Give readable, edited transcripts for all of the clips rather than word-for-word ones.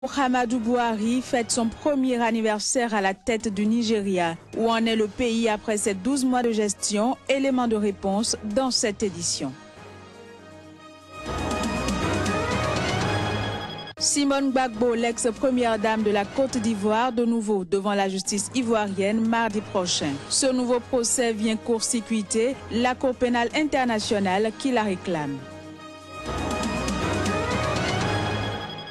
Muhammadu Buhari fête son premier anniversaire à la tête du Nigeria. Où en est le pays après ses 12 mois de gestion? Élément de réponse dans cette édition. Simone Gbagbo, l'ex-première dame de la Côte d'Ivoire, de nouveau devant la justice ivoirienne mardi prochain. Ce nouveau procès vient court-circuiter la Cour pénale internationale qui la réclame.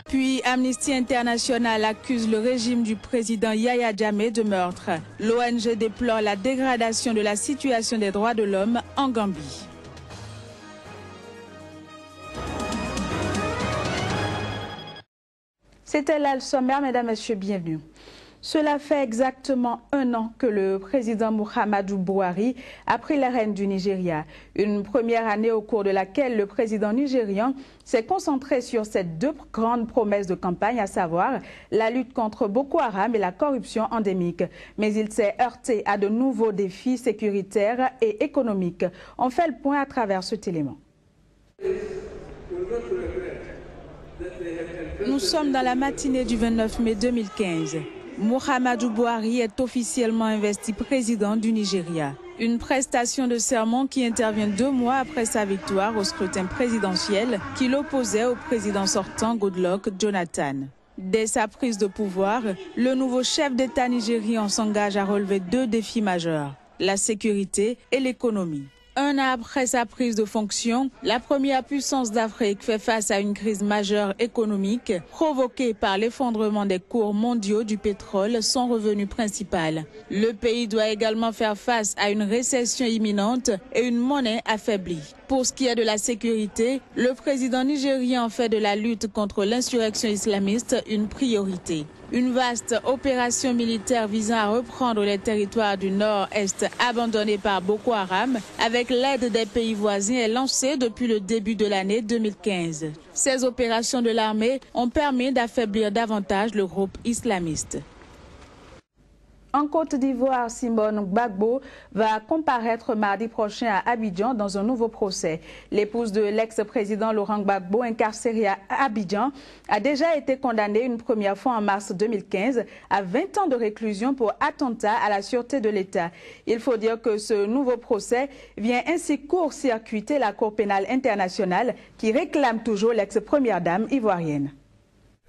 Puis Amnesty International accuse le régime du président Yahya Jammeh de meurtre. L'ONG déplore la dégradation de la situation des droits de l'homme en Gambie. C'était là le sommaire, mesdames et messieurs, bienvenue. Cela fait exactement 1 an que le président Muhammadu Buhari a pris les rênes du Nigeria. Une première année au cours de laquelle le président nigérian s'est concentré sur ces 2 grandes promesses de campagne, à savoir la lutte contre Boko Haram et la corruption endémique. Mais il s'est heurté à de nouveaux défis sécuritaires et économiques. On fait le point à travers cet élément. Nous sommes dans la matinée du 29 mai 2015. Muhammadu Buhari est officiellement investi président du Nigeria. Une prestation de serment qui intervient 2 mois après sa victoire au scrutin présidentiel qui l'opposait au président sortant Goodluck Jonathan. Dès sa prise de pouvoir, le nouveau chef d'État nigérian s'engage à relever 2 défis majeurs, la sécurité et l'économie. 1 an après sa prise de fonction, la première puissance d'Afrique fait face à une crise majeure économique provoquée par l'effondrement des cours mondiaux du pétrole, son revenu principal. Le pays doit également faire face à une récession imminente et une monnaie affaiblie. Pour ce qui est de la sécurité, le président nigérian fait de la lutte contre l'insurrection islamiste une priorité. Une vaste opération militaire visant à reprendre les territoires du nord-est abandonnés par Boko Haram avec l'aide des pays voisins est lancée depuis le début de l'année 2015. Ces opérations de l'armée ont permis d'affaiblir davantage le groupe islamiste. En Côte d'Ivoire, Simone Gbagbo va comparaître mardi prochain à Abidjan dans un nouveau procès. L'épouse de l'ex-président Laurent Gbagbo, incarcérée à Abidjan, a déjà été condamnée une première fois en mars 2015 à 20 ans de réclusion pour attentat à la sûreté de l'État. Il faut dire que ce nouveau procès vient ainsi court-circuiter la Cour pénale internationale qui réclame toujours l'ex-première dame ivoirienne.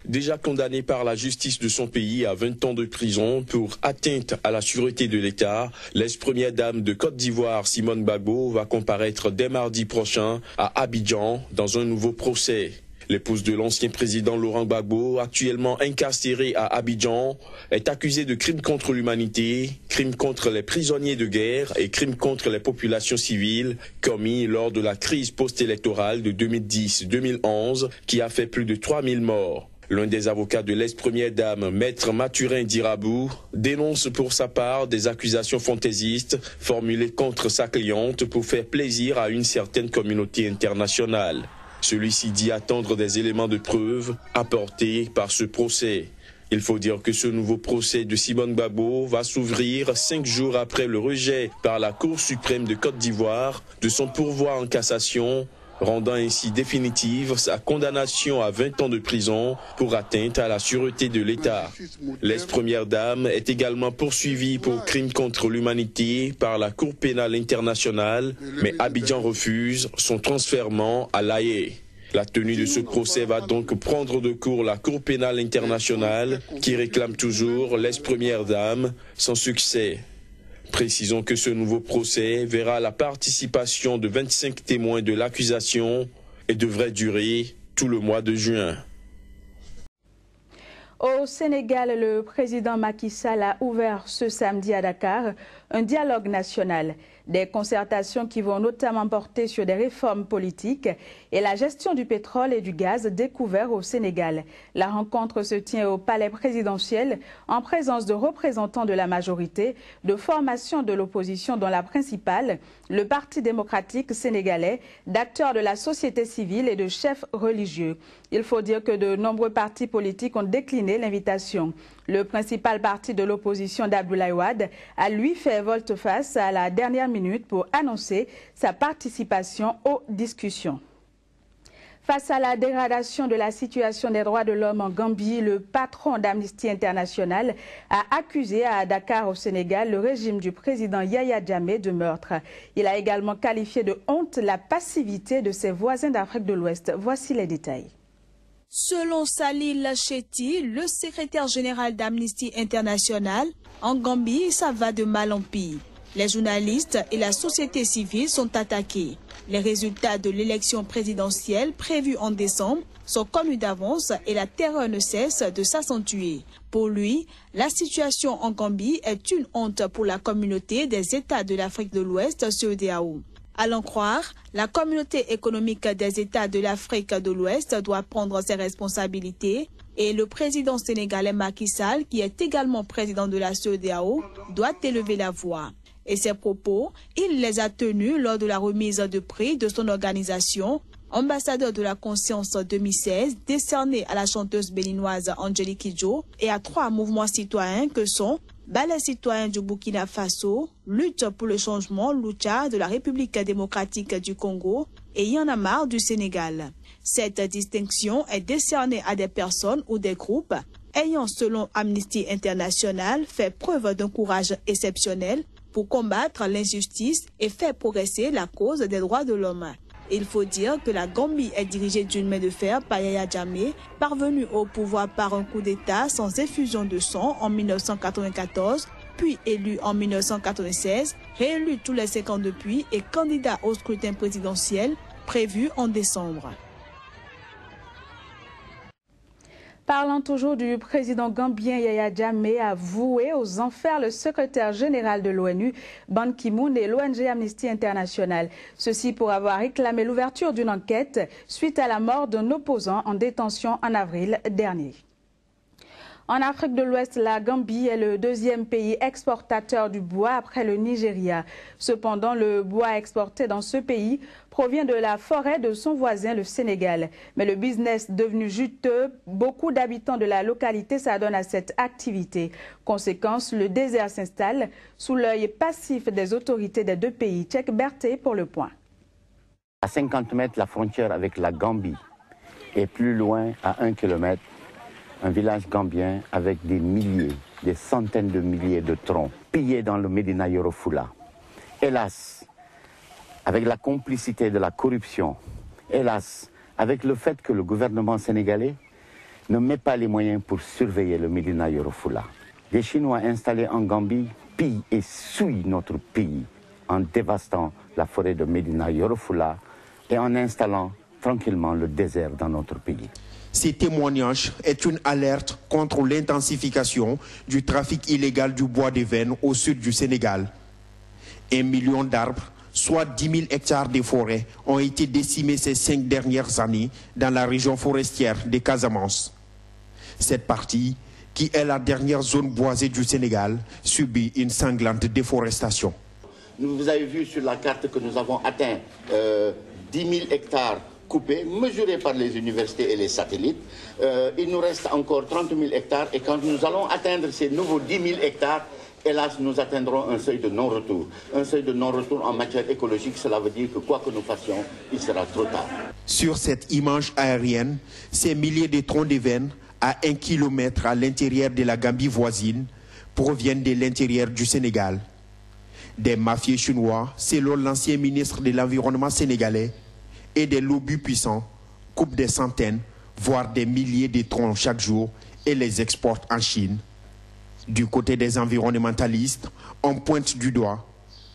Déjà condamnée par la justice de son pays à 20 ans de prison pour atteinte à la sûreté de l'État, l'ex-première dame de Côte d'Ivoire, Simone Gbagbo, va comparaître dès mardi prochain à Abidjan dans un nouveau procès. L'épouse de l'ancien président Laurent Gbagbo, actuellement incarcérée à Abidjan, est accusée de crimes contre l'humanité, crimes contre les prisonniers de guerre et crimes contre les populations civiles commis lors de la crise post-électorale de 2010-2011 qui a fait plus de 3000 morts. L'un des avocats de l'ex-première dame, Maître Mathurin Dirabou, dénonce pour sa part des accusations fantaisistes formulées contre sa cliente pour faire plaisir à une certaine communauté internationale. Celui-ci dit attendre des éléments de preuve apportés par ce procès. Il faut dire que ce nouveau procès de Simone Gbagbo va s'ouvrir 5 jours après le rejet par la Cour suprême de Côte d'Ivoire de son pourvoi en cassation, rendant ainsi définitive sa condamnation à 20 ans de prison pour atteinte à la sûreté de l'État. L'ex-première dame est également poursuivie pour crimes contre l'humanité par la Cour pénale internationale, mais Abidjan refuse son transfèrement à La Haye. La tenue de ce procès va donc prendre de court la Cour pénale internationale qui réclame toujours l'ex-première dame sans succès. Précisons que ce nouveau procès verra la participation de 25 témoins de l'accusation et devrait durer tout le mois de juin. Au Sénégal, le président Macky Sall a ouvert ce samedi à Dakar un dialogue national. Des concertations qui vont notamment porter sur des réformes politiques et la gestion du pétrole et du gaz découvert au Sénégal. La rencontre se tient au palais présidentiel en présence de représentants de la majorité, de formations de l'opposition dont la principale, le Parti démocratique sénégalais, d'acteurs de la société civile et de chefs religieux. Il faut dire que de nombreux partis politiques ont décliné l'invitation. Le principal parti de l'opposition d'Abdoulaye Wade a lui fait volte-face à la dernière minute pour annoncer sa participation aux discussions. Face à la dégradation de la situation des droits de l'homme en Gambie, le patron d'Amnesty International a accusé à Dakar au Sénégal le régime du président Yaya Jammeh de meurtre. Il a également qualifié de honte la passivité de ses voisins d'Afrique de l'Ouest. Voici les détails. Selon Salil Chetty, le secrétaire général d'Amnesty International, en Gambie, ça va de mal en pis. Les journalistes et la société civile sont attaqués. Les résultats de l'élection présidentielle prévue en décembre sont connus d'avance et la terreur ne cesse de s'accentuer. Pour lui, la situation en Gambie est une honte pour la communauté des États de l'Afrique de l'Ouest, CEDEAO. À l'en croire, la communauté économique des États de l'Afrique de l'Ouest doit prendre ses responsabilités et le président sénégalais Macky Sall, qui est également président de la CEDEAO, doit élever la voix. Et ces propos, il les a tenus lors de la remise de prix de son organisation, ambassadeur de la conscience 2016, décerné à la chanteuse béninoise Angélique Kidjo et à 3 mouvements citoyens que sont Balai citoyen du Burkina Faso, Lutte pour le changement, Lucha de la République démocratique du Congo et Y'en a marre du Sénégal. Cette distinction est décernée à des personnes ou des groupes ayant, selon Amnesty International, fait preuve d'un courage exceptionnel pour combattre l'injustice et faire progresser la cause des droits de l'homme. Il faut dire que la Gambie est dirigée d'une main de fer par Yaya Jammeh, parvenu au pouvoir par un coup d'État sans effusion de sang en 1994, puis élu en 1996, réélu tous les 5 ans depuis et candidat au scrutin présidentiel prévu en décembre. Parlant toujours du président gambien Yaya Jammeh, a voué aux enfers le secrétaire général de l'ONU, Ban Ki-moon, et l'ONG Amnesty International. Ceci pour avoir réclamé l'ouverture d'une enquête suite à la mort d'un opposant en détention en avril dernier. En Afrique de l'Ouest, la Gambie est le 2e pays exportateur du bois après le Nigeria. Cependant, le bois exporté dans ce pays provient de la forêt de son voisin, le Sénégal. Mais le business devenu juteux, beaucoup d'habitants de la localité s'adonnent à cette activité. Conséquence, le désert s'installe sous l'œil passif des autorités des 2 pays. Tchèque Berthe pour le point. À 50 mètres, la frontière avec la Gambie, et plus loin, à 1 kilomètre, un village gambien avec des milliers, des centaines de milliers de troncs pillés dans le Médina Yoro Fula. Hélas, avec la complicité de la corruption, hélas, avec le fait que le gouvernement sénégalais ne met pas les moyens pour surveiller le Médina Yoro Fula. Des Chinois installés en Gambie pillent et souillent notre pays en dévastant la forêt de Médina Yoro Fula et en installant tranquillement le désert dans notre pays. Ces témoignages est une alerte contre l'intensification du trafic illégal du bois de veine au sud du Sénégal. 1 million d'arbres, soit 10 000 hectares de forêts, ont été décimés ces 5 dernières années dans la région forestière des Casamance. Cette partie, qui est la dernière zone boisée du Sénégal, subit une sanglante déforestation. Vous avez vu sur la carte que nous avons atteint 10 000 hectares coupés, mesurés par les universités et les satellites. Il nous reste encore 30 000 hectares et quand nous allons atteindre ces nouveaux 10 000 hectares, hélas, nous atteindrons un seuil de non-retour. Un seuil de non-retour en matière écologique, cela veut dire que quoi que nous fassions, il sera trop tard. Sur cette image aérienne, ces milliers de troncs de veine à 1 kilomètre à l'intérieur de la Gambie voisine proviennent de l'intérieur du Sénégal. Des mafieux chinois, selon l'ancien ministre de l'Environnement sénégalais, et des lobbies puissants coupent des centaines, voire des milliers de troncs chaque jour et les exportent en Chine. Du côté des environnementalistes, on pointe du doigt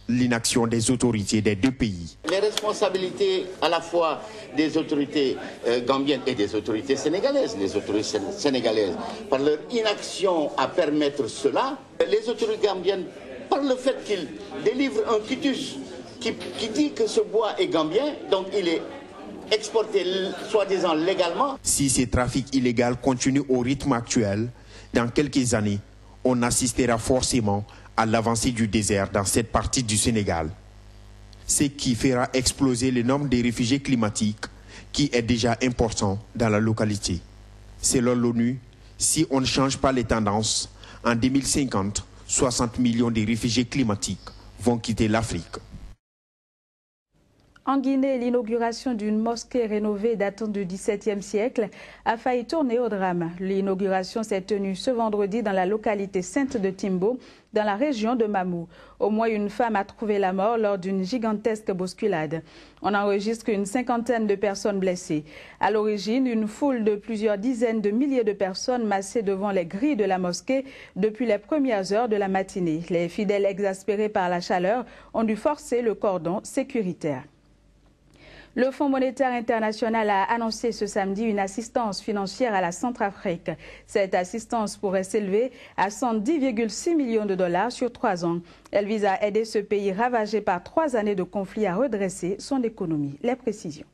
l'inaction des autorités des 2 pays. Les responsabilités à la fois des autorités gambiennes et des autorités sénégalaises. Les autorités sénégalaises, par leur inaction à permettre cela, les autorités gambiennes, par le fait qu'ils délivrent un quitus qui dit que ce bois est gambien, donc il est exporté soi-disant légalement. Si ce trafic illégal continue au rythme actuel, dans quelques années, on assistera forcément à l'avancée du désert dans cette partie du Sénégal. Ce qui fera exploser le nombre de réfugiés climatiques qui est déjà important dans la localité. Selon l'ONU, si on ne change pas les tendances, en 2050, 60 millions de réfugiés climatiques vont quitter l'Afrique. En Guinée, l'inauguration d'une mosquée rénovée datant du XVIIe siècle a failli tourner au drame. L'inauguration s'est tenue ce vendredi dans la localité sainte de Timbo, dans la région de Mamou. Au moins une femme a trouvé la mort lors d'une gigantesque bousculade. On enregistre une cinquantaine de personnes blessées. À l'origine, une foule de plusieurs dizaines de milliers de personnes massées devant les grilles de la mosquée depuis les premières heures de la matinée. Les fidèles exaspérés par la chaleur ont dû forcer le cordon sécuritaire. Le Fonds monétaire international a annoncé ce samedi une assistance financière à la Centrafrique. Cette assistance pourrait s'élever à 110,6 millions de dollars sur 3 ans. Elle vise à aider ce pays ravagé par 3 années de conflit à redresser son économie. Les précisions.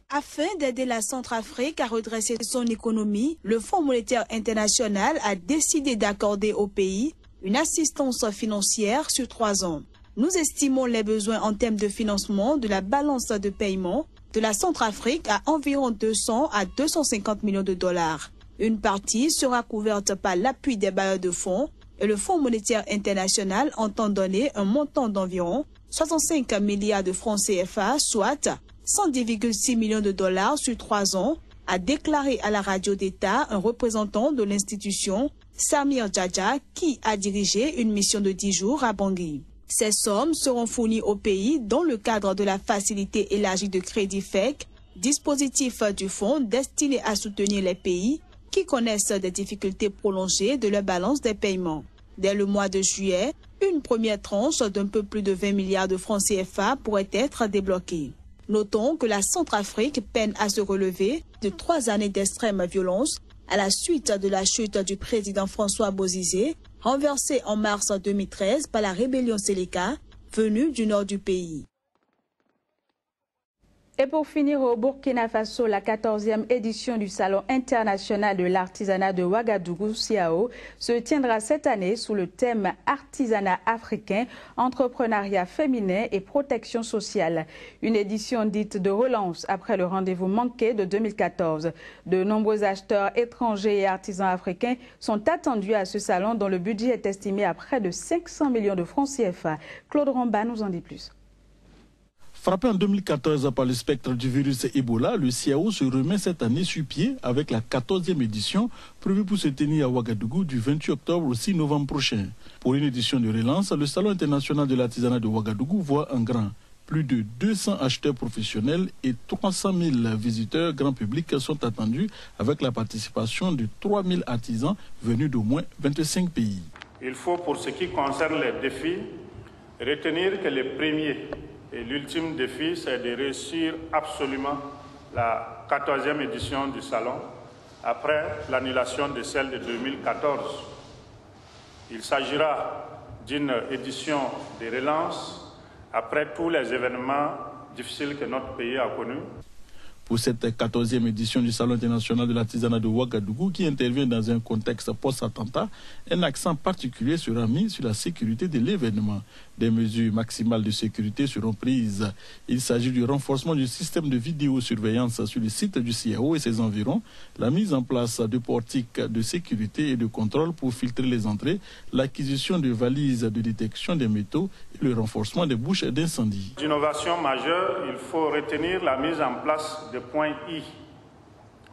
Afin d'aider la Centrafrique à redresser son économie, le Fonds monétaire international a décidé d'accorder au pays une assistance financière sur 3 ans. Nous estimons les besoins en termes de financement de la balance de paiement de la Centrafrique à environ 200 à 250 millions de dollars. Une partie sera couverte par l'appui des bailleurs de fonds et le Fonds monétaire international entend donner un montant d'environ 65 milliards de francs CFA, soit 110,6 millions de dollars sur 3 ans, a déclaré à la radio d'État un représentant de l'institution, Samir Djadja, qui a dirigé une mission de 10 jours à Bangui. Ces sommes seront fournies au pays dans le cadre de la facilité élargie de crédit FEC, dispositif du fonds destiné à soutenir les pays qui connaissent des difficultés prolongées de leur balance des paiements. Dès le mois de juillet, une première tranche d'un peu plus de 20 milliards de francs CFA pourrait être débloquée. Notons que la Centrafrique peine à se relever de 3 années d'extrême violence à la suite de la chute du président François Bozizé, renversé en mars 2013 par la rébellion Séléka, venue du nord du pays. Et pour finir, au Burkina Faso, la 14e édition du Salon international de l'artisanat de Ouagadougou, CIAO, se tiendra cette année sous le thème Artisanat africain, entrepreneuriat féminin et protection sociale. Une édition dite de relance après le rendez-vous manqué de 2014. De nombreux acheteurs étrangers et artisans africains sont attendus à ce salon dont le budget est estimé à près de 500 millions de francs CFA. Claude Romba nous en dit plus. Frappé en 2014 par le spectre du virus Ebola, le CIAO se remet cette année sur pied avec la 14e édition prévue pour se tenir à Ouagadougou du 28 octobre au 6 novembre prochain. Pour une édition de relance, le Salon international de l'artisanat de Ouagadougou voit en grand. Plus de 200 acheteurs professionnels et 300 000 visiteurs grand public sont attendus avec la participation de 3 000 artisans venus d'au moins 25 pays. Il faut, pour ce qui concerne les défis, retenir que les premiers et l'ultime défi, c'est de réussir absolument la 14e édition du Salon, après l'annulation de celle de 2014. Il s'agira d'une édition de relance après tous les événements difficiles que notre pays a connus. Pour cette 14e édition du Salon international de l'artisanat de Ouagadougou, qui intervient dans un contexte post-attentat, un accent particulier sera mis sur la sécurité de l'événement. Des mesures maximales de sécurité seront prises. Il s'agit du renforcement du système de vidéosurveillance sur le site du CIAO et ses environs, la mise en place de portiques de sécurité et de contrôle pour filtrer les entrées, l'acquisition de valises de détection des métaux et le renforcement des bouches d'incendie. D'innovation majeure, il faut retenir la mise en place de points I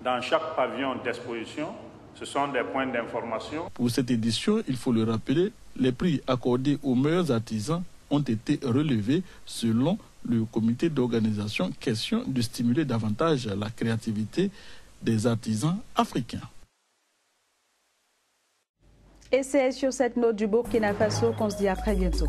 dans chaque pavillon d'exposition. Ce sont des points d'information. Pour cette édition, il faut le rappeler, les prix accordés aux meilleurs artisans ont été relevés selon le comité d'organisation, question de stimuler davantage la créativité des artisans africains. Et c'est sur cette note du Burkina Faso qu'on se dit à très bientôt.